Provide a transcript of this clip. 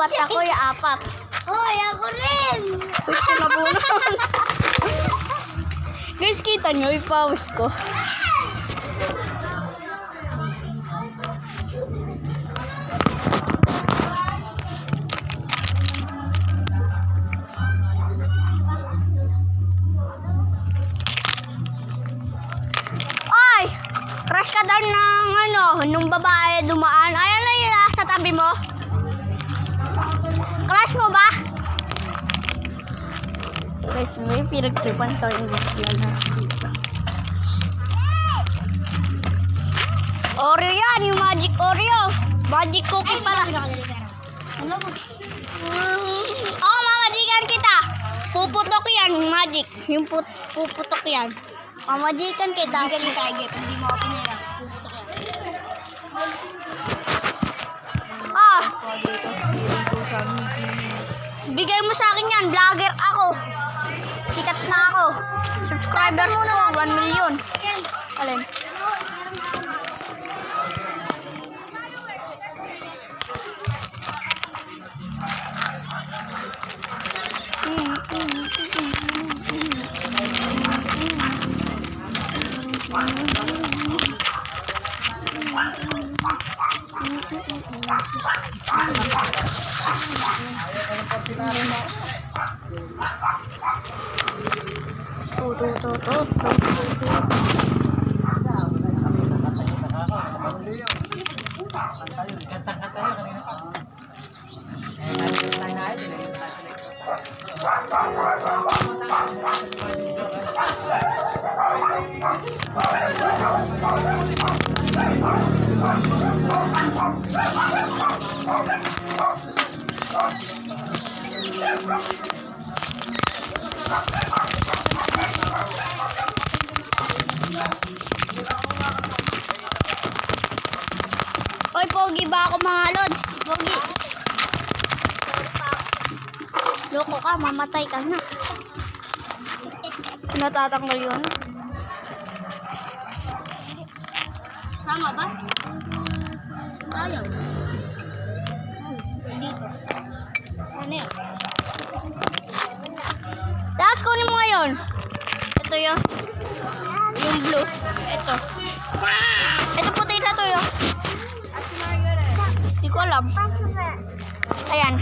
apat. Ako yung apat. Hoy, ako rin. Uy, pinapunan. Guys, kita nyo yung pawis ko. Ay! Crush ka daw ng ano, nung babae dumaan. Ayan na yun sa tabi mo. Crush mo ba? Guys, may pinagtripan to yung yun na dito. Oreo yan, yung magic Oreo. Magic cookie pala. Oo, mamajikan kita. Puputok yan, magic. Yung puputok yan. Mamajikan kita. Hindi ka yung hindi mo ako pinira. Puputok yan. Ah, bigay mo sa akin yan. Vlogger ako. Sikat na ako. Subscribers ko, 1 million. Alin? Oy, pogi ba ako mga lods? Pogi. Loko ka, mamatay ka na. Natatanggal yun. Tama ba? Ayaw. Dito. Ano yan? Tapos kunin mo ngayon. Ito yun. Yung blue. Ito. Ito puti na to yun. Hindi ko alam. Ayan.